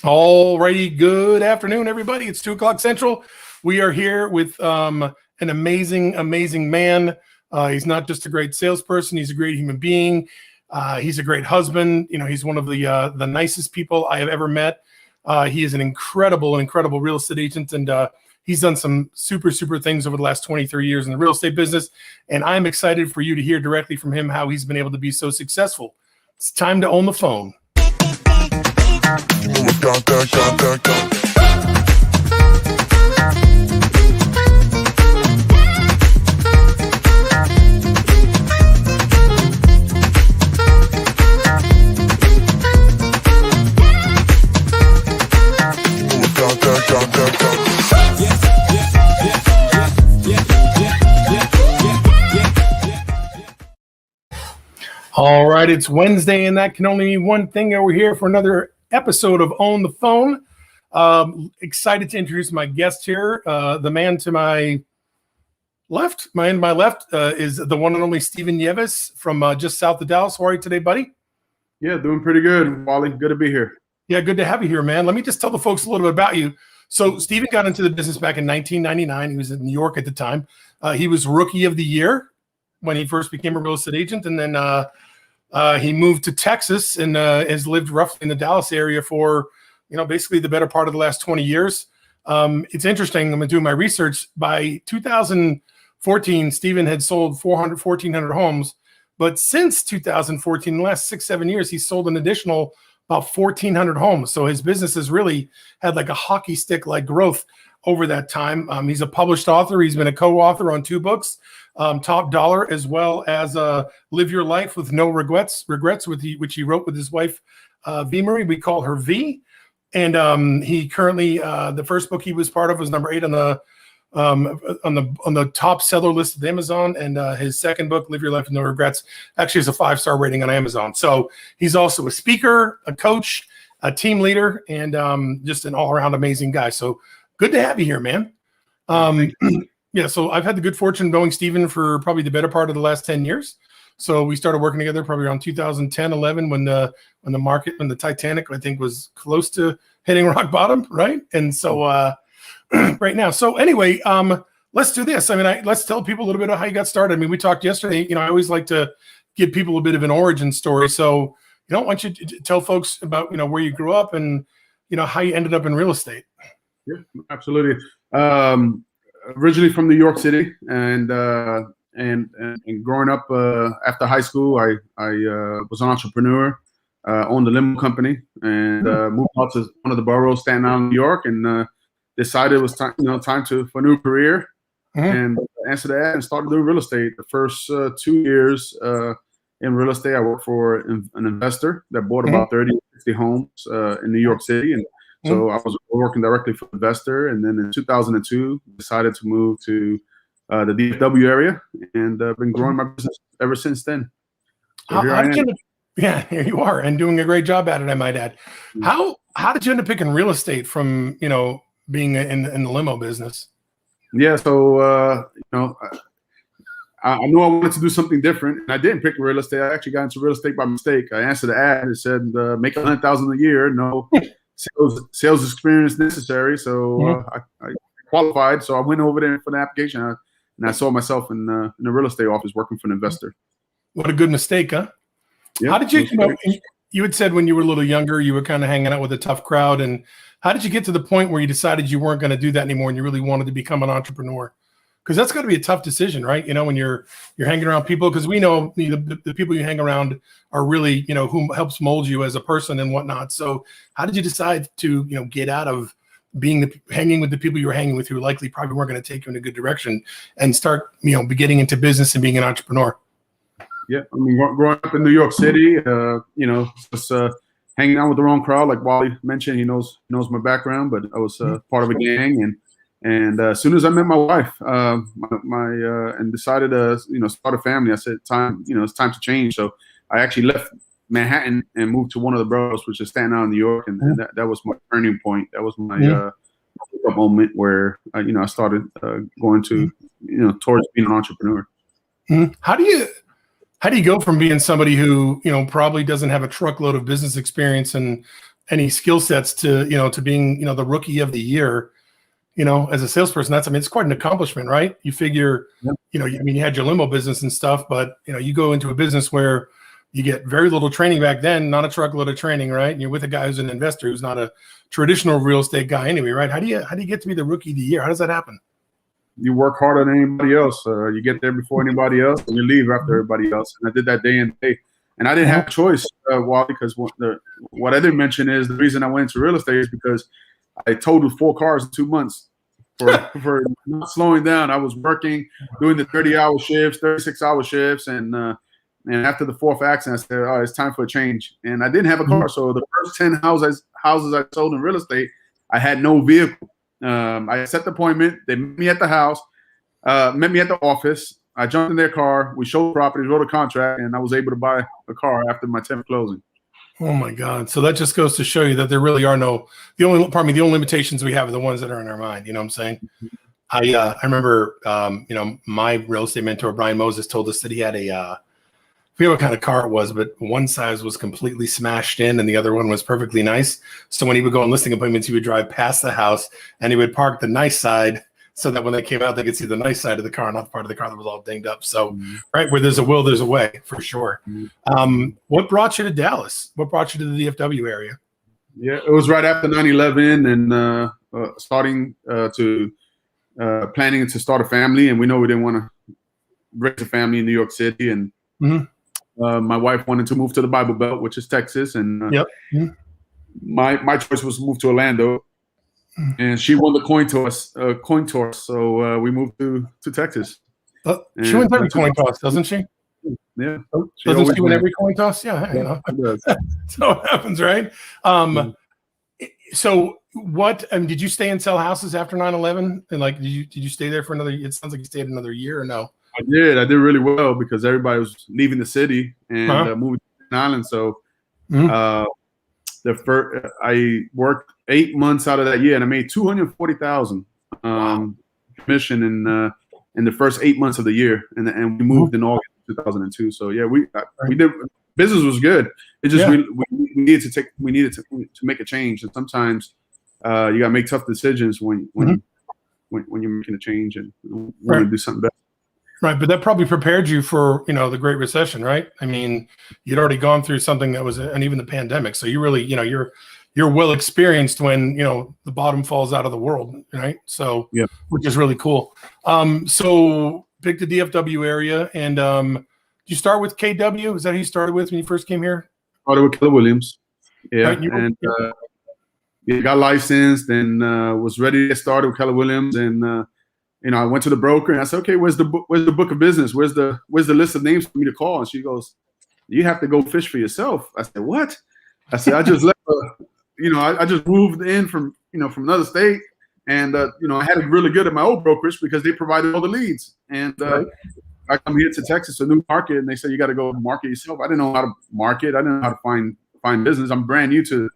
All righty. Good afternoon, everybody. It's 2 o'clock Central. We are here with an amazing man. He's not just a great salesperson. He's a great human being. He's a great husband. You know, he's one of the nicest people I have ever met. He is an incredible real estate agent, and he's done some super things over the last 23 years in the real estate business. And I'm excited for you to hear directly from him how he's been able to be so successful. It's time to own the phone. All right, it's Wednesday, and that can only mean one thing. We're here for another episode of Own the Phone. Excited to introduce my guest here. The man to my left, is the one and only Steven Nieves from just south of Dallas. How are you today, buddy? Yeah, doing pretty good, Wally. Good to be here. Yeah, good to have you here, man. Let me just tell the folks a little bit about you. So Steven got into the business back in 1999. He was in New York at the time. He was Rookie of the Year when he first became a real estate agent, and then he moved to Texas and has lived roughly in the Dallas area for, basically the better part of the last 20 years. It's interesting. I'm doing my research. By 2014, Steven had sold 1,400 homes. But since 2014, in the last 6-7 years, he's sold an additional about 1,400 homes. So his business has really had like a hockey stick like growth over that time. He's a published author. He's been a co-author on 2 books. Top Dollar, as well as Live Your Life with No Regrets, which he wrote with his wife, V. Marie. We call her V. And he currently, the first book he was part of was number 8 on the top seller list of Amazon. And his second book, Live Your Life with No Regrets, actually has a 5-star rating on Amazon. So he's also a speaker, a coach, a team leader, and just an all-around amazing guy. So good to have you here, man. Yeah, so I've had the good fortune of knowing Steven for probably the better part of the last 10 years. So we started working together probably around 2010, 11 when the Titanic, I think, was close to hitting rock bottom, right? And so right now. So anyway, let's do this. Let's tell people a little bit of how you got started. I mean, we talked yesterday. I always like to give people a bit of an origin story. So, why don't you tell folks about, where you grew up and, how you ended up in real estate? Yeah, absolutely. Originally from New York City, and growing up after high school, I was an entrepreneur, owned a limo company, and moved out to one of the boroughs, Staten Island, New York, and decided it was time for a new career, and answered that and started doing real estate. The first 2 years in real estate, I worked for an investor that bought about 30, 50 homes in New York City, and so I was working directly for the investor, and then in 2002, decided to move to the DFW area, and been growing my business ever since then. So here you are, and doing a great job at it, I might add. How did you end up picking real estate from being in the limo business? Yeah, so I knew I wanted to do something different, and I didn't pick real estate. I actually got into real estate by mistake. I answered the ad. It said make $100,000 a year, no sales experience necessary. So I qualified. So I went over there for the application, and I saw myself in the real estate office working for an investor. What a good mistake, huh? Yeah, how did you had said when you were a little younger, you were kind of hanging out with a tough crowd. And how did you get to the point where you decided you weren't going to do that anymore and you really wanted to become an entrepreneur? Because that's got to be a tough decision, right? When you're hanging around people, because we know the people you hang around are really, who helps mold you as a person and whatnot. So how did you decide to, get out of hanging with the people you were hanging with who likely probably weren't going to take you in a good direction and start, getting into business and being an entrepreneur? Yeah, growing up in New York City, just hanging out with the wrong crowd, like Wally mentioned. He knows my background, but I was part of a gang, and as soon as I met my wife, and decided to start a family, I said, it's time to change. So I actually left Manhattan and moved to one of the boroughs, which is Staten Island, New York, and that was my turning point. That was my moment where I started going to towards being an entrepreneur. How do you go from being somebody who probably doesn't have a truckload of business experience and any skill sets to, to being, the rookie of the year, as a salesperson. That's, I mean, it's quite an accomplishment, right? You figure, Yep. you had your limo business and stuff, but, you go into a business where you get very little training back then, not a truckload of training, right? And you're with a guy who's an investor who's not a traditional real estate guy anyway, right? How do you get to be the rookie of the year? How does that happen? You work harder than anybody else. You get there before anybody else, and you leave after everybody else. And I did that day in day. And I didn't have a choice, Wally, because what I didn't mention is the reason I went into real estate is because I totaled 4 cars in 2 months for not slowing down. I was working, doing the 30-hour shifts, 36-hour shifts, and after the 4th accident, I said, "Oh, it's time for a change." And I didn't have a car, so the first 10 houses I sold in real estate, I had no vehicle. I set the appointment. They met me at the house, met me at the office. I jumped in their car. We showed property, wrote a contract, and I was able to buy a car after my 10th closing. Oh my God! So that just goes to show you that there really are the only limitations we have are the ones that are in our mind. You know what I'm saying? I remember, my real estate mentor Brian Moses told us that he had I forget what kind of car it was, but one side was completely smashed in and the other one was perfectly nice. So when he would go on listing appointments, he would drive past the house and he would park the nice side so that when they came out, they could see the nice side of the car, not the part of the car that was all dinged up. So, right, where there's a will, there's a way, for sure. What brought you to Dallas? What brought you to the DFW area? Yeah, it was right after 9/11 and starting planning to start a family. And we know we didn't want to raise a family in New York City. And my wife wanted to move to the Bible Belt, which is Texas. And my choice was to move to Orlando. And she won the coin toss. So we moved to Texas. She wins every coin toss, doesn't she? Yeah. Doesn't she win every coin toss? Yeah. So it happens, right? So what, did you stay and sell houses after 9/11? And like, did you stay there for another, it sounds like you stayed another year or no? I did really well because everybody was leaving the city and moving to the island. So I worked 8 months out of that year and I made $240,000 commission in the first 8 months of the year. And we moved in August 2002. So yeah, we did. Business was good. It just we needed to make a change. And sometimes you got to make tough decisions when you're making a change and want to do something better. Right, but that probably prepared you for the Great Recession, right? I mean, you'd already gone through something that was, and even the pandemic. So you really, you're well experienced when the bottom falls out of the world, right? So which is really cool. So picked the DFW area, and did you start with KW? Is that who you started with when you first came here? Started with Keller Williams, Right, got licensed and was ready to get started with Keller Williams, and I went to the broker and I said, "Okay, where's the book of business? Where's the list of names for me to call?" And she goes, "You have to go fish for yourself." I said, "What?" I said, "I just left. I just moved in from from another state, and I had it really good at my old brokerage because they provided all the leads. And I come here to Texas, a new market, and they said you got to go market yourself. I didn't know how to market. I didn't know how to find business. I'm brand new to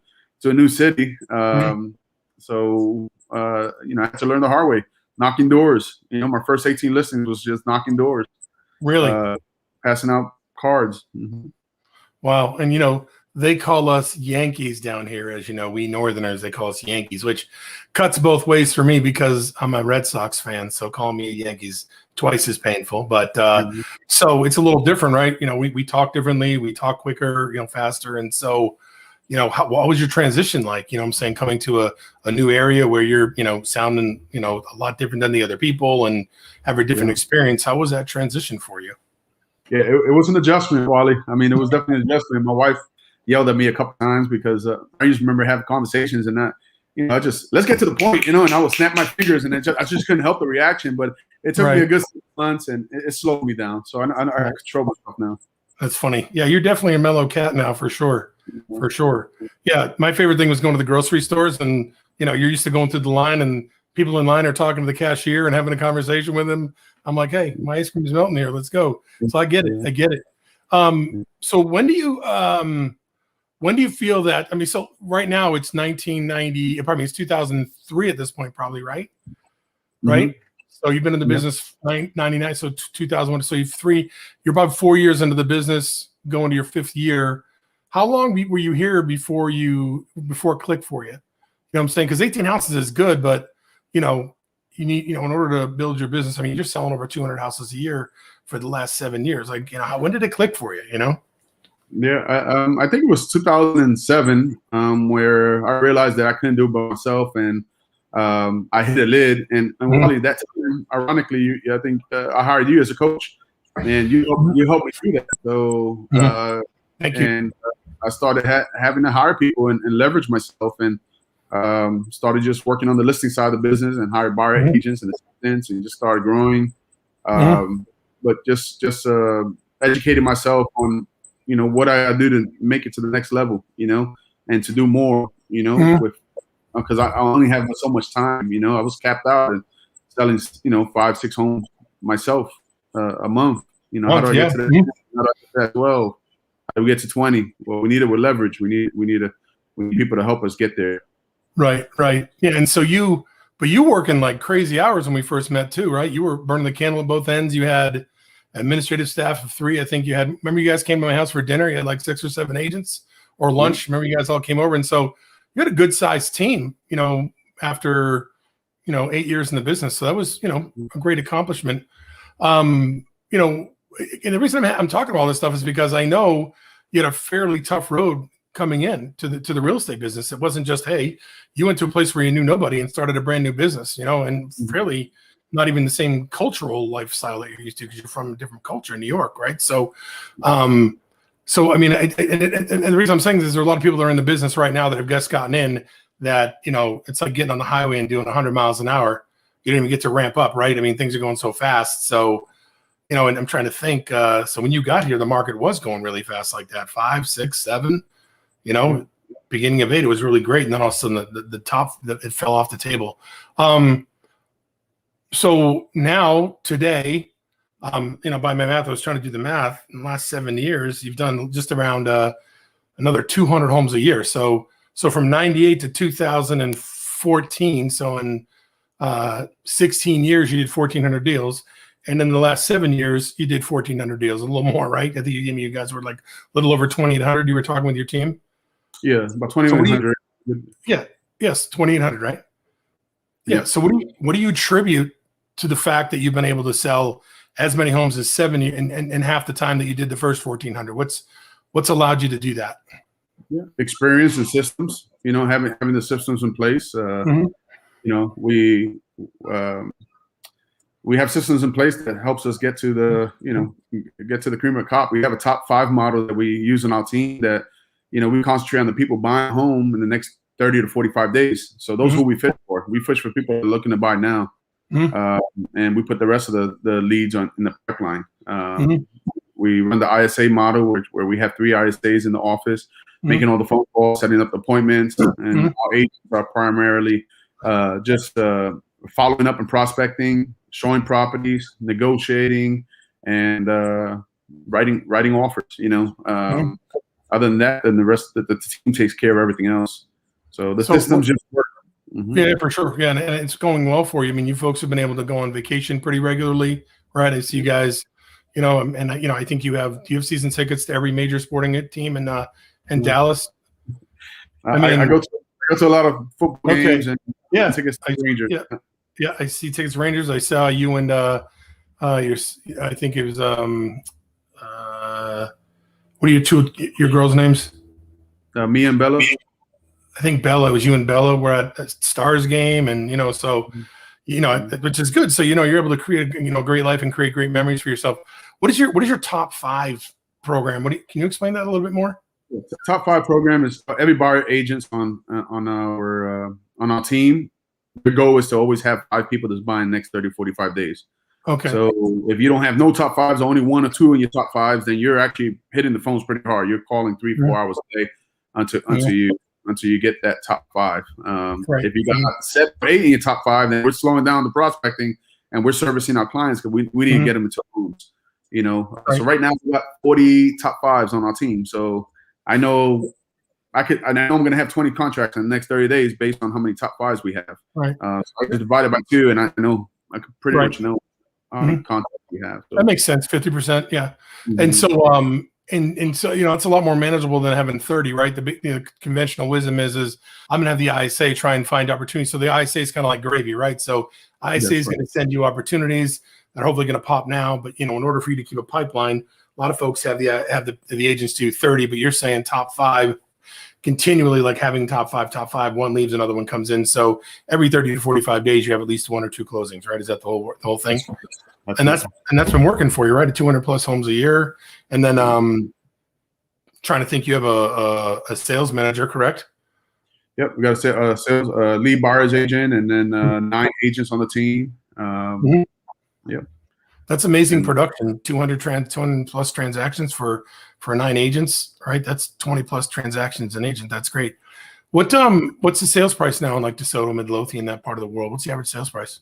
a new city, so I had to learn the hard way." Knocking doors. My first 18 listings was just knocking doors. Really? Passing out cards. Wow. And, they call us Yankees down here. As you know, we Northerners, they call us Yankees, which cuts both ways for me because I'm a Red Sox fan. So calling me a Yankees twice as painful. But so it's a little different, right? We talk differently. We talk quicker, faster. And so what was your transition like? I'm saying, coming to a new area where you're, sounding, a lot different than the other people and have a different experience. How was that transition for you? Yeah, it was an adjustment, Wally. I mean, it was definitely an adjustment. My wife yelled at me a couple times because I just remember having conversations and that, let's get to the point, and I would snap my fingers and I just couldn't help the reaction. But it took me a good 6 months and it slowed me down. So I control myself now. That's funny. Yeah, you're definitely a mellow cat now, for sure. For sure. Yeah, my favorite thing was going to the grocery stores, and you're used to going through the line and people in line are talking to the cashier and having a conversation with them. I'm like, "Hey, my ice cream is melting here. Let's go." So I get it. So when do you feel that? I mean, so right now it's 1990. Pardon me, it's 2003 at this point, probably, right? Right. So you've been in the business 99, so 2001. So you're about 4 years into the business, going to your 5th year. how long were you here before it clicked for you? You know what I'm saying? Because 18 houses is good, but you know, you need, you know, in order to build your business, I mean, you're selling over 200 houses a year for the last 7 years. Like, you know, when did it click for you? You know? Yeah, I think it was 2007 where I realized that I couldn't do it by myself, and I hit a lid. And Wally, that time, ironically, I think I hired you as a coach, and you helped me through that. So Thank you. and I started having to hire people and leverage myself, and started just working on the listing side of the business and hired buyer agents and assistants, and just started growing. But just educating myself on, you know, what I do to make it to the next level, you know, and to do more, you know, with, because I only have so much time, you know. I was capped out and selling, you know, 5-6 homes myself a month. You know, how do I get to that? How do I get to that 12? How do we get to 20? Well, we need it with leverage. We need people to help us get there. Right. Yeah. And so you working like crazy hours when we first met too, right? You were burning the candle at both ends. You had administrative staff of 3. I think you had, remember you guys came to my house for dinner? You had like 6 or 7 agents, or lunch. Remember you guys all came over. And so you had a good sized team, you know, after, you know, 8 years in the business. So that was, you know, a great accomplishment. You know, and the reason I'm talking about all this stuff is because I know you had a fairly tough road coming in to the real estate business. It wasn't just, hey, you went to a place where you knew nobody and started a brand new business, you know, and fairly not even the same cultural lifestyle that you're used to, because you're from a different culture in New York, right? So, I mean, and the reason I'm saying this is there are a lot of people that are in the business right now that have just gotten in that, you know, it's like getting on the highway and doing 100 miles an hour. You don't even get to ramp up, right? I mean, things are going so fast. So, you know, and I'm trying to think. So when you got here, the market was going really fast like that, 5, 6, 7. You know, beginning of 8, it was really great, and then all of a sudden it fell off the table. So now today, you know, by my math, I was trying to do the math. In the last 7 years, you've done just around another 200 homes a year. So from 98 to 2014, so in 16 years, you did 1,400 deals. And in the last 7 years, you did 1,400 deals, a little more, right? I think you guys were like a little over 2,800. You were talking with your team? Yeah, about 2,100. Yeah. Yes, 2,800, right? Yeah. So what do you attribute to the fact that you've been able to sell as many homes as 7 in half the time that you did the first 1,400? What's allowed you to do that? Yeah, experience and systems. You know, having the systems in place. You know, we have systems in place that helps us get to the, you know, get to the cream of the crop. We have a top 5 model that we use in our team that, you know, we concentrate on the people buying home in the next 30 to 45 days. So those who we fish for. We fish for people that are looking to buy now. And we put the rest of the leads in the pipeline. We run the ISA model where we have 3 ISAs in the office, making all the phone calls, setting up appointments, and our agents are primarily just following up and prospecting, showing properties, negotiating, and writing offers. You know, other than that, then the rest of the team takes care of everything else. So the systems just work. Yeah, for sure. Yeah, and it's going well for you. I mean, you folks have been able to go on vacation pretty regularly, right? I see you guys, you know, and you know, I think do you have season tickets to every major sporting team in Dallas? I mean, I go to a lot of football games and tickets to Rangers. Yeah, I see tickets to Rangers. I saw you and I think it was what are your girls' names? Me and Bella. I think Bella, it was you and Bella were at a Stars game, and you know, so you know, which is good. So you know, you're able to create a great life and create great memories for yourself. What is your top 5 program? Can you explain that a little bit more? The top 5 program is every buyer agents on our team. The goal is to always have 5 people that's buying the next 30, 45 days. Okay. So if you don't have no top 5s, only 1 or 2 in your top 5s, then you're actually hitting the phones pretty hard. You're calling 3-4 hours a day until you get that top 5. If you got 7 or 8 in your top 5, then we're slowing down the prospecting and we're servicing our clients because we need to get them into homes. You know, so right now we got 40 top 5s on our team. So I know I'm going to have 20 contracts in the next 30 days based on how many top 5s we have. Right. So I just divide it by 2, and I know I could pretty much know how many contracts we have. So. That makes sense. 50%. Yeah. And so, and so it's a lot more manageable than having 30, right? The conventional wisdom is I'm gonna have the ISA try and find opportunities. So the ISA is kind of like gravy, right? So ISA is going to send you opportunities that are hopefully going to pop now, but in order for you to keep a pipeline, a lot of folks have the agents do 30, but you're saying top 5 continually, like having top five, one leaves, another one comes in. So every 30 to 45 days, you have at least 1 or 2 closings, right? Is that the whole thing? That's been working for you, right? At 200 plus homes a year. And then trying to think, you have a sales manager, correct? Yep, we got a sales lead buyer's agent, and then 9 agents on the team. Yep, that's amazing production. 200 plus transactions for 9 agents, right? That's 20 plus transactions an agent. That's great. What's the sales price now in like DeSoto, Midlothian, that part of the world? What's the average sales price?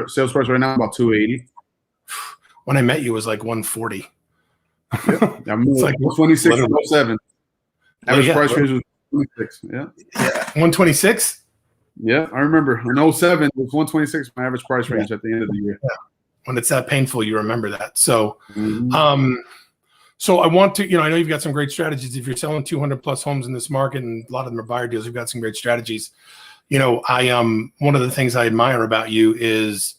Sales price right now about 280. When I met you, it was like 140. Yep. It's like 26, 07. Average price range was 26. Yeah. 126. Yeah, I remember in 07 it was 126 my average price range at the end of the year. Yeah. When it's that painful, you remember that. So, so I want to, I know you've got some great strategies. If you're selling 200 plus homes in this market, and a lot of them are buyer deals, you've got some great strategies. One of the things I admire about you is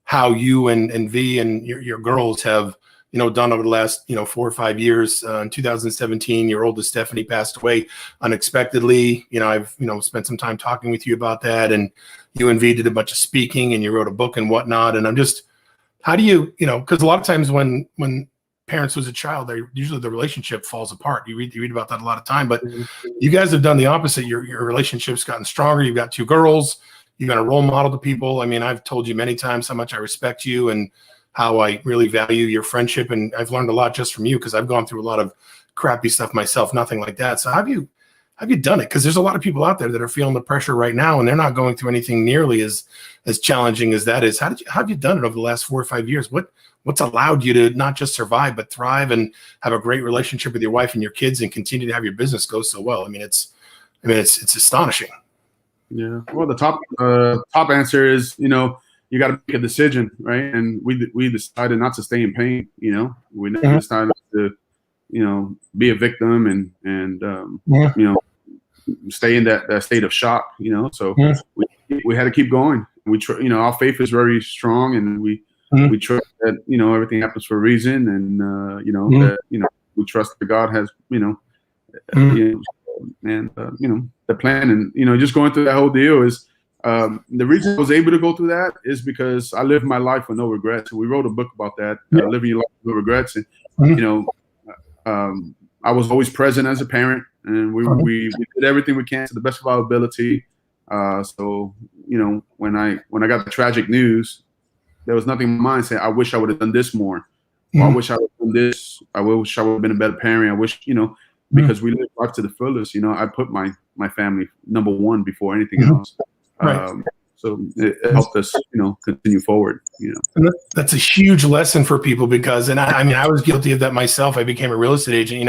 how you and V and your girls have, done over the last, 4 or 5 years. In 2017, your oldest Stephanie passed away unexpectedly. I've, spent some time talking with you about that, and you and V did a bunch of speaking, and you wrote a book and whatnot. And I'm just, how do you, because a lot of times when parents lose a child, usually the relationship falls apart. You read about that a lot of time, but you guys have done the opposite. Your relationship's gotten stronger. You've got 2 girls. You've got a role model to people. I mean, I've told you many times how much I respect you and how I really value your friendship. And I've learned a lot just from you, because I've gone through a lot of crappy stuff myself, nothing like that. So how have you done it? Because there's a lot of people out there that are feeling the pressure right now, and they're not going through anything nearly as challenging as that is. How have you done it over the last 4 or 5 years? What's allowed you to not just survive, but thrive and have a great relationship with your wife and your kids and continue to have your business go so well? I mean, it's astonishing. Yeah. Well, the top answer is, you got to make a decision, right? And we decided not to stay in pain. We decided to, be a victim and stay in that state of shock. So we had to keep going. Our faith is very strong, and we trust that everything happens for a reason, and that we trust that God has the plan, and just going through that whole deal is the reason I was able to go through that is because I lived my life with no regrets. We wrote a book about that, living your life with no regrets, and I was always present as a parent, and we did everything we can to the best of our ability. So when I got the tragic news, there was nothing in my mind saying, I wish I would have done this more. Or I wish I would have done this. I wish I would have been a better parent. I wish, because we live life to the fullest. I put my family number one before anything else. Right. So it helped us, continue forward. And that's a huge lesson for people, because, and I was guilty of that myself. I became a real estate agent.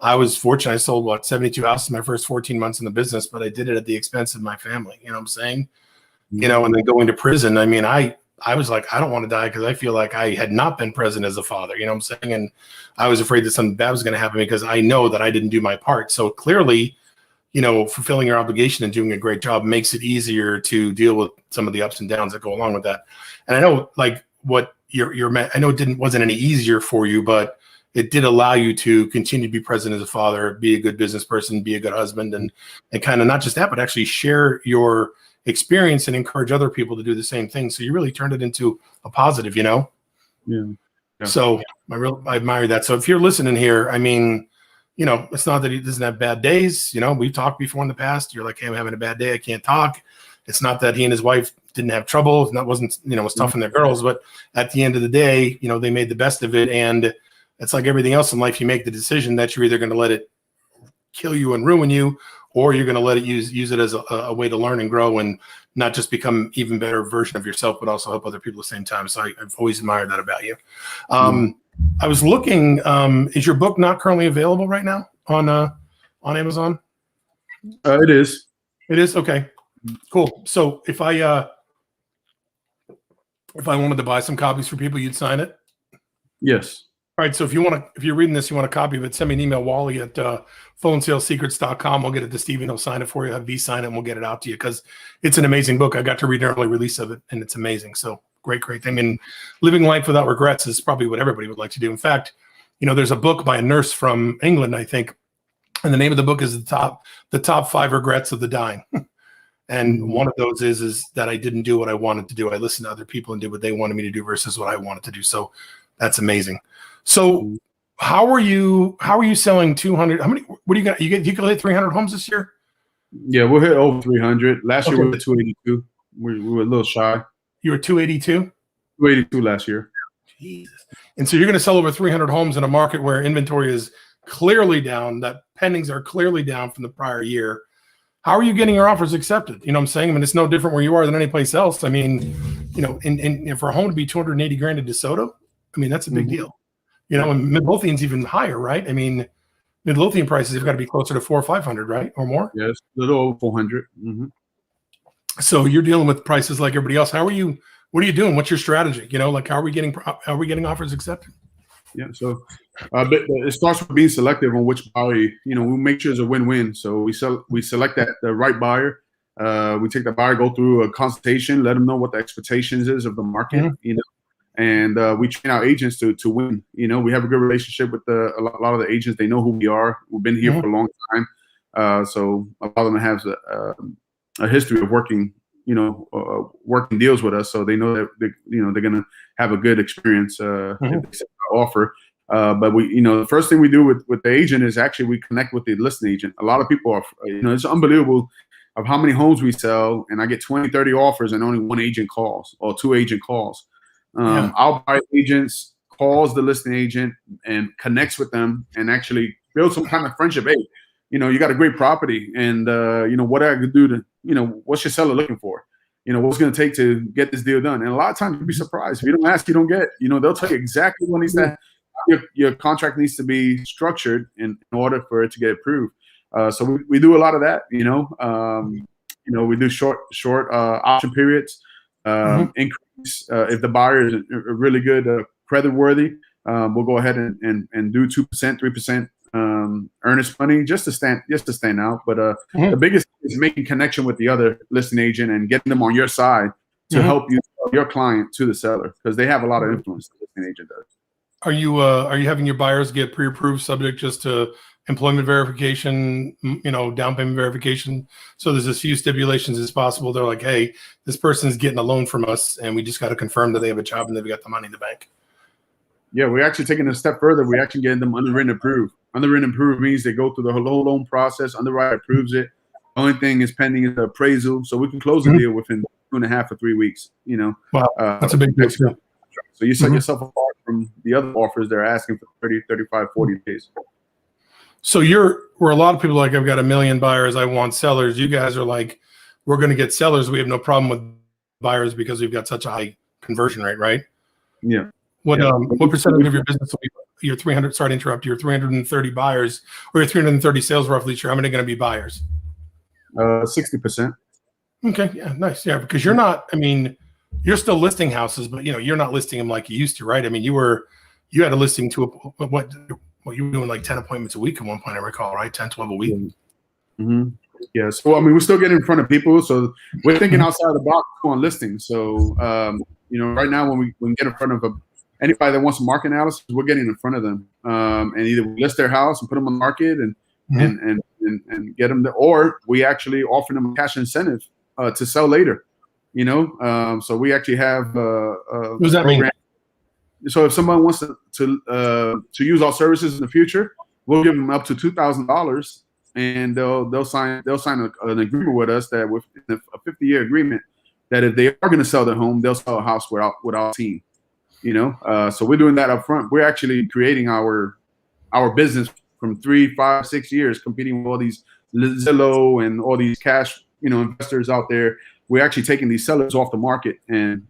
I was fortunate. I sold 72 houses my first 14 months in the business, but I did it at the expense of my family. You know what I'm saying? And then going to prison. I mean, I was like, I don't want to die, because I feel like I had not been present as a father. You know what I'm saying? And I was afraid that something bad was going to happen, because I know that I didn't do my part. So clearly, fulfilling your obligation and doing a great job makes it easier to deal with some of the ups and downs that go along with that. And I know, like, what I know it wasn't any easier for you, but it did allow you to continue to be present as a father, be a good business person, be a good husband, and kind of not just that, but actually share your experience and encourage other people to do the same thing. So you really turned it into a positive, Yeah. So I admire that. So if you're listening here, I mean, it's not that he doesn't have bad days. We've talked before in the past. You're like, hey, I'm having a bad day, I can't talk. It's not that he and his wife didn't have trouble. That wasn't, was tough on their girls. But at the end of the day, they made the best of it. And it's like everything else in life. You make the decision that you're either going to let it kill you and ruin you, or you're going to let it use it as a way to learn and grow, and not just become even better version of yourself, but also help other people at the same time. So I've always admired that about you. I was looking, is your book not currently available right now on Amazon? It is. It is? Okay, cool. So if I wanted to buy some copies for people, you'd sign it? Yes. All right. So if you're reading this, you want a copy of it, send me an email, Wally at phonesalesecrets.com. I'll get it to Steven. He'll sign it for you. Have V sign it, and we'll get it out to you because it's an amazing book. I got to read an early release of it, and it's amazing. So great thing. And living life without regrets is probably what everybody would like to do. In fact, there's a book by a nurse from England, I think, and the name of the book is the top 5 regrets of the dying. And one of those is that I didn't do what I wanted to do. I listened to other people and did what they wanted me to do versus what I wanted to do. So that's amazing. So how are you selling 200? How many, what do you got? You can hit 300 homes this year? Yeah, we'll hit over 300. Last year we were at 282. We were a little shy. You were 282? 282 last year. Jesus. And so you're going to sell over 300 homes in a market where inventory is clearly down, that pendings are clearly down from the prior year. How are you getting your offers accepted? You know what I'm saying? I mean, it's no different where you are than any place else. I mean, and for a home to be 280 grand in DeSoto, I mean, that's a big deal. And Midlothian's even higher, right? I mean, Midlothian prices have got to be closer to 400 or 500, right? Or more? Yes, a little over 400. So you're dealing with prices like everybody else. What are you doing? What's your strategy? Like how are we getting offers accepted? Yeah, so but it starts with being selective on which buyer. We make sure it's a win-win. So we select the right buyer. We take the buyer, go through a consultation, let them know what the expectations is of the market. And we train our agents to win. We have a good relationship with a lot of the agents. They know who we are. We've been here for a long time. So a lot of them have a history of working deals with us. So they know that they're going to have a good experience if they accept our offer. But the first thing we do with the agent is actually we connect with the listing agent. A lot of people are, it's unbelievable of how many homes we sell, and I get 20, 30 offers and only one agent calls or 2 agent calls. Our buyer agents calls the listing agent and connects with them and actually build some kind of friendship. Hey, you got a great property, and what I could do to, what's your seller looking for? What's going to take to get this deal done? And a lot of times you'll be surprised. If you don't ask, you don't get. They'll tell you exactly what needs to. Your contract needs to be structured in order for it to get approved. So we do a lot of that. We do short option periods. Increase if the buyer is really good, credit worthy. We'll go ahead and do 2%, 3% earnest money just to stand out. But the biggest is making connection with the other listing agent and getting them on your side to help you your client to the seller, because they have a lot of influence. The listing agent does. Are you having your buyers get pre-approved subject just to employment verification, down payment verification? So there's as few stipulations as possible. They're like, hey, this person's getting a loan from us, and we just got to confirm that they have a job and they've got the money in the bank. Yeah, we're actually taking it a step further. We're actually getting them underwritten approved. Underwritten approved means they go through the whole loan process. Underwriter approves it. The only thing is pending is the appraisal, so we can close the deal within 2.5 or 3 weeks. Wow, that's a big deal. So you set yourself apart from the other offers they're asking for 30, 35, 40 days. So where a lot of people are like, I've got 1 million buyers, I want sellers. You guys are like, we're going to get sellers. We have no problem with buyers because we've got such a high conversion rate, right? Yeah. What percentage of your business will be your 300? Sorry to interrupt. Your 330 buyers or your 330 sales roughly each year. How many are going to be buyers? 60%. Okay. Yeah. Nice. Yeah. Because you're not. I mean, you're still listing houses, but you're not listing them like you used to, right? I mean, you had a listing to what you were doing like 10 appointments a week at one point, I recall, right? 10, 12 a week. Yeah. So, I mean, we're still getting in front of people. So we're thinking outside the box on listings. So, right now when we get in front of anybody that wants a market analysis, we're getting in front of them. And either we list their house and put them on the market and get them there, or we actually offer them a cash incentive to sell later. So we actually have what does that mean? So if someone wants to use our services in the future, we'll give them up to $2,000, and they'll sign an agreement with us that with a 50-year agreement that if they are going to sell their home, they'll sell a house with our team. So we're doing that up front. We're actually creating our business from 3, 5, 6 years, competing with all these Zillow and all these cash investors out there. We're actually taking these sellers off the market and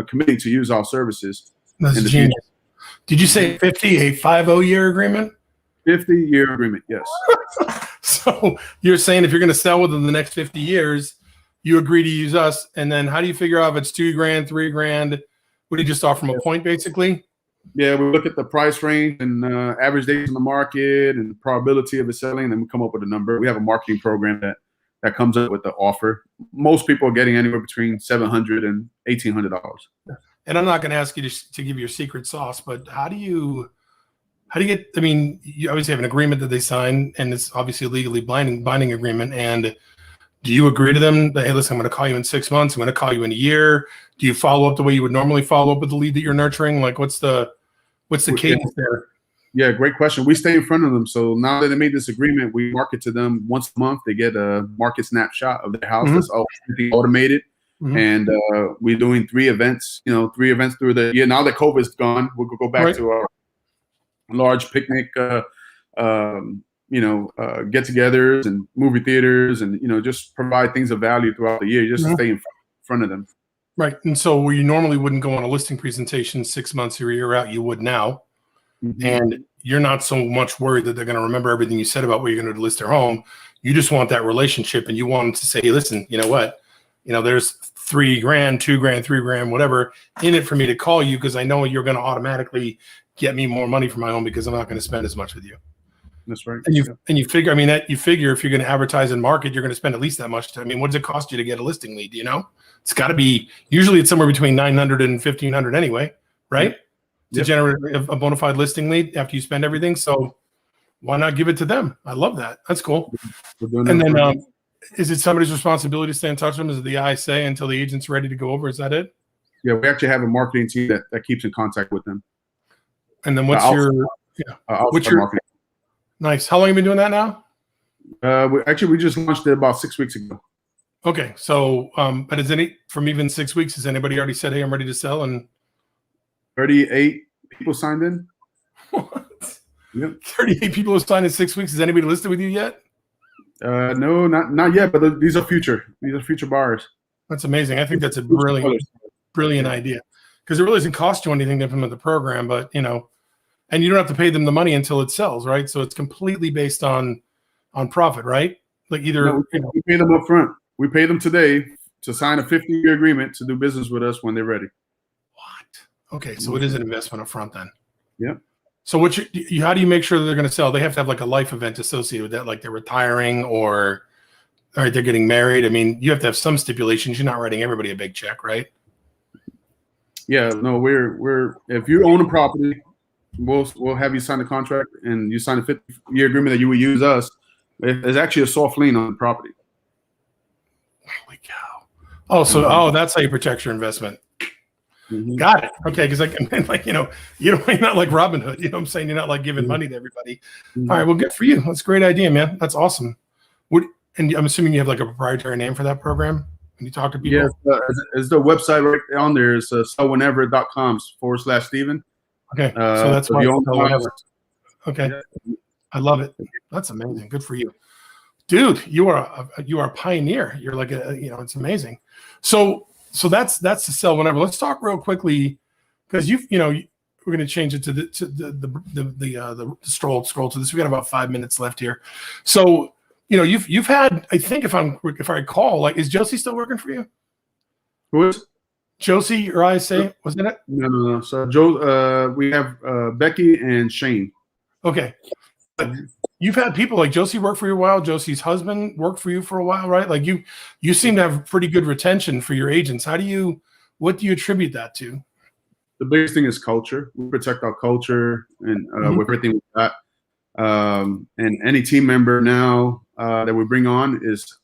committing to use our services. That's genius. Did you say 50-year agreement? 50-year agreement, yes. So you're saying if you're going to sell within the next 50 years, you agree to use us, and then how do you figure out if it's $2,000, $3,000? What do you just offer them a point, basically? Yeah, we look at the price range and average days in the market and probability of it selling, and then we come up with a number. We have a marketing program that comes up with the offer. Most people are getting anywhere between $700 and $1,800. And I'm not going to ask you to give your secret sauce, but how do you get? I mean, you obviously have an agreement that they sign, and it's obviously a legally binding agreement. And do you agree to them that, hey, listen, I'm going to call you in 6 months. I'm going to call you in a year. Do you follow up the way you would normally follow up with the lead that you're nurturing? Like, what's the cadence there? Yeah, great question. We stay in front of them. So now that they made this agreement, we market to them once a month. They get a market snapshot of their house that's all automated. And we're doing 3 events, 3 events through the year. Now that COVID's gone, we'll go back to our large picnic, get-togethers and movie theaters, and just provide things of value throughout the year, just to stay in front of them. Right. And so where you normally wouldn't go on a listing presentation 6 months or a year out, you would now. And you're not so much worried that they're going to remember everything you said about where you're going to list their home. You just want that relationship, and you want them to say, hey, listen, you know what? There's $3,000, $2,000, $3,000, whatever in it for me to call you, because I know you're going to automatically get me more money for my home because I'm not going to spend as much with you. That's right. And you figure, you figure if you're going to advertise and market, you're going to spend at least that much. I mean, what does it cost you to get a listing lead? It's got to be, usually it's somewhere between $900 and $1,500 anyway, right? To generate a bona fide listing lead after you spend everything. So why not give it to them? I love that. That's cool. And then, is it somebody's responsibility to stay in touch with them? Is it the ISA until the agent's ready to go over? Is that it? Yeah, we actually have a marketing team that keeps in contact with them. And then what's your marketing? Nice. How long have you been doing that now? We just launched it about 6 weeks ago. Okay. So, but from even 6 weeks, has anybody already said, hey, I'm ready to sell? And 38 people signed in. What? Yep. 38 people have signed in 6 weeks. Has anybody listed with you yet? No, not yet, but these are future buyers. That's amazing. I think that's a brilliant idea, because it really doesn't cost you anything to implement the program, but and you don't have to pay them the money until it sells, right? So it's completely based on profit, right? Like we pay them up front. We pay them today to sign a 50-year agreement to do business with us when they're ready. What? Okay, so it is an investment up front then. Yeah. So how do you make sure that they're going to sell? They have to have like a life event associated with that, like they're retiring or they're getting married. I mean, you have to have some stipulations. You're not writing everybody a big check, right? Yeah, no, we're if you own a property, we'll have you sign a contract, and you sign a 50-year agreement that you will use us. There's actually a soft lien on the property. Holy cow! That's how you protect your investment. Got it. Okay, because you're not like Robin Hood. You know what I'm saying? You're not like giving money to everybody. All right, well, good for you. That's a great idea, man. That's awesome. And I'm assuming you have like a proprietary name for that program when you talk to people? Yeah, it's the website right on there. It's sellwhenever.com/Steven. Okay, so that's why. Okay, yeah. I love it. That's amazing. Good for you, dude. You are a pioneer. You're like it's amazing. So that's the sell whenever. Let's talk real quickly, because we're going to change it to the scroll to this. We got about 5 minutes left here. So you've had, I think if I recall, like, is Josie still working for you? Who is Josie or ISA? Wasn't it? No. So we have Becky and Shane. Okay. But you've had people like Josie work for you a while. Josie's husband worked for you for a while, right? Like you seem to have pretty good retention for your agents. What do you attribute that to? The biggest thing is culture. We protect our culture and with everything we've got. And any team member now that we bring on is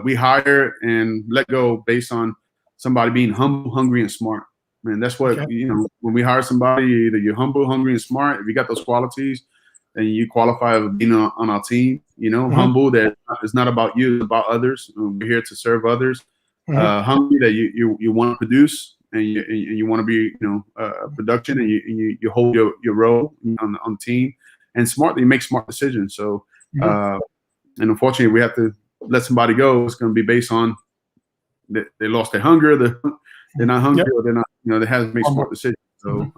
we hire and let go based on somebody being humble, hungry, and smart. And that's what, when we hire somebody, either you're humble, hungry, and smart. If you got those qualities, then you qualify as being on our team. Humble, that it's not about you, it's about others. We're here to serve others. Hungry, that you want to produce and you want to be, production, and you hold your role on the team. And smart, you make smart decisions. So, and unfortunately, we have to let somebody go. It's going to be based on they lost their hunger, they're not hungry, or they're not, they haven't made smart decisions. So,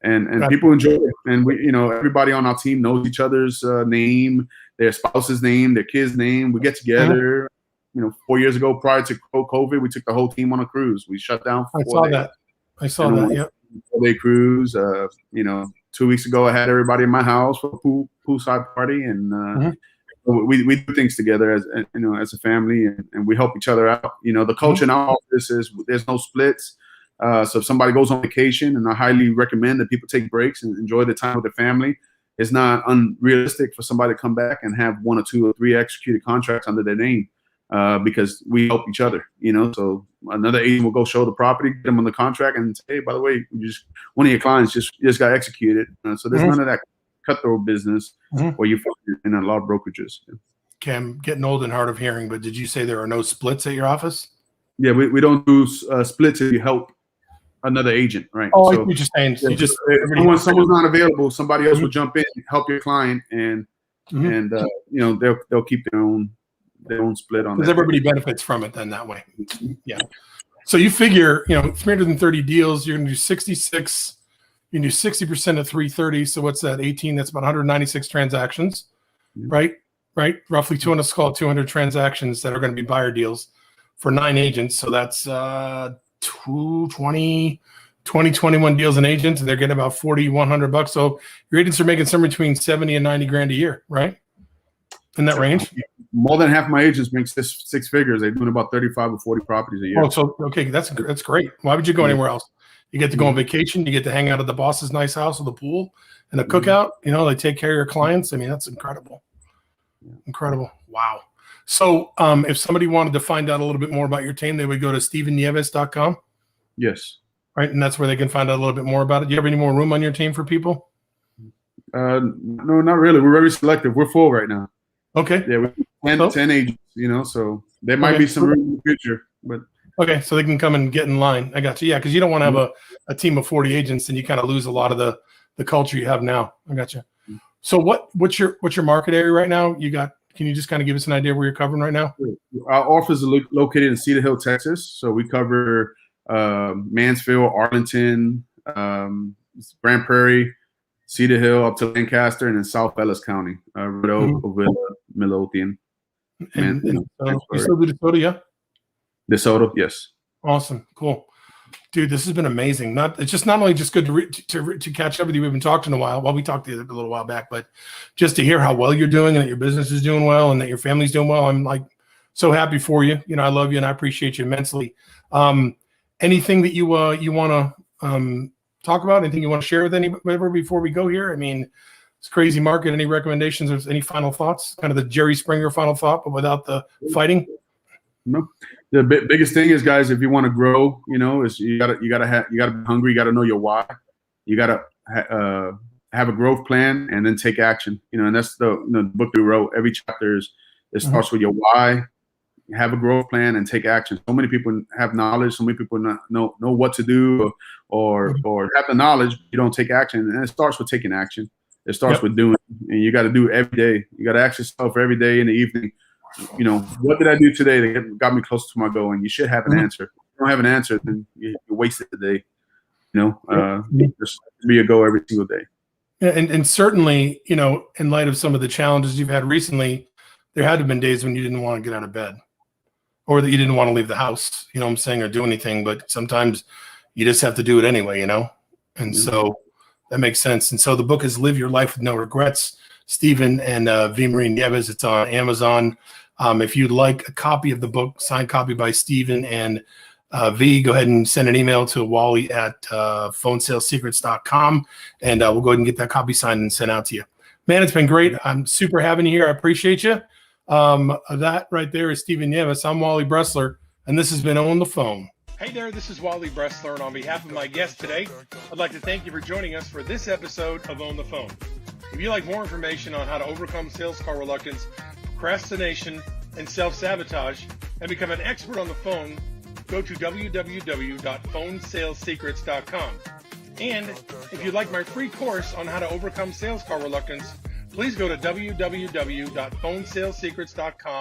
and people enjoy it. And we, everybody on our team knows each other's name, their spouse's name, their kid's name. We get together. 4 years ago, prior to COVID, we took the whole team on a cruise. We shut down for 4 days. I saw that. Yep. 4-day cruise. 2 weeks ago, I had everybody in my house for a poolside party, and we do things together as a family, and we help each other out. The culture in our office is there's no splits. So if somebody goes on vacation, and I highly recommend that people take breaks and enjoy the time with their family. It's not unrealistic for somebody to come back and have 1 or 2 or 3 executed contracts under their name, because we help each other. So another agent will go show the property, get them on the contract, and say, hey, by the way, one of your clients just got executed. So there's none of that cutthroat business where you find in a lot of brokerages. Okay, I'm getting old and hard of hearing, but did you say there are no splits at your office? Yeah, we don't do splits if you help another agent, right? Oh, so, you're just saying someone's not available, somebody else will jump in, help your client, and they'll keep their own split on that. Because everybody benefits from it then that way. Yeah. So you figure, 330 deals, you're going to do 66. You can do 60% of 330. So what's that? 18. That's about 196 transactions, right? Right. Roughly 200 transactions that are going to be buyer deals for 9 agents. So that's 21 deals an agent. They're getting about $4,100. So your agents are making somewhere between 70 and 90 grand a year, right? In that range. More than half my agents make 6 figures. They're doing about 35 or 40 properties a year. Oh, so okay, that's great. Why would you go anywhere else? You get to go on vacation. You get to hang out at the boss's nice house with a pool and a cookout. They take care of your clients. I mean, that's incredible. Incredible. Wow. So if somebody wanted to find out a little bit more about your team, they would go to stevennieves.com. Yes. Right. And that's where they can find out a little bit more about it. Do you have any more room on your team for people? No, not really. We're very selective. We're full right now. Okay. Yeah, we're 10 agents, so there might be some room in the future. But okay, so they can come and get in line. I got you. Yeah, because you don't want to have a team of 40 agents and you kind of lose a lot of the culture you have now. I got you. So what's your market area right now? Can you just kind of give us an idea where you're covering right now? Our office is located in Cedar Hill, Texas. So we cover Mansfield, Arlington, Grand Prairie, Cedar Hill up to Lancaster, and then South Ellis County, Rideau, Midlothian. And you still do DeSoto, yeah? DeSoto, yes. Awesome, cool, dude. This has been amazing. It's not only just good to catch up with you. We've been talking a while. Well, we talked to you a little while back, but just to hear how well you're doing and that your business is doing well and that your family's doing well, I'm like so happy for you. I love you and I appreciate you immensely. Anything that you want to talk about? Anything you want to share with anybody before we go here? I mean, it's a crazy market. Any recommendations or any final thoughts? Kind of the Jerry Springer final thought, but without the fighting. No, the biggest thing is, guys, if you want to grow, is you gotta be hungry. You gotta know your why. You gotta have a growth plan and then take action. And that's the book we wrote. Every chapter it starts with your why. Have a growth plan and take action. So many people have knowledge. So many people know what to do or have the knowledge. You don't take action, and it starts with taking action. It starts with doing, and you got to do it every day. You got to ask yourself every day in the evening, what did I do today that got me closer to my goal? And you should have an answer. If you don't have an answer, then you wasted the day. Just be a go every single day. Yeah, and certainly, in light of some of the challenges you've had recently, there had to have been days when you didn't want to get out of bed. Or that you didn't want to leave the house, what I'm saying, or do anything, but sometimes you just have to do it anyway, And so that makes sense. And so the book is Live Your Life with No Regrets, Steven and V. Marie Nieves. It's on Amazon. If you'd like a copy of the book, signed copy by Steven and V, go ahead and send an email to Wally at phonesalesecrets.com, and we'll go ahead and get that copy signed and sent out to you. Man, it's been great. I'm super having you here. I appreciate you. That right there is Steven Nieves. I'm Wally Bressler, and this has been On the Phone. Hey there, this is Wally Bressler, and on behalf of my guest today, I'd like to thank you for joining us for this episode of On the Phone. If you'd like more information on how to overcome sales call reluctance, procrastination, and self-sabotage, and become an expert on the phone, go to www.phonesalesecrets.com. And if you'd like my free course on how to overcome sales call reluctance, please go to www.phonesalesecrets.com.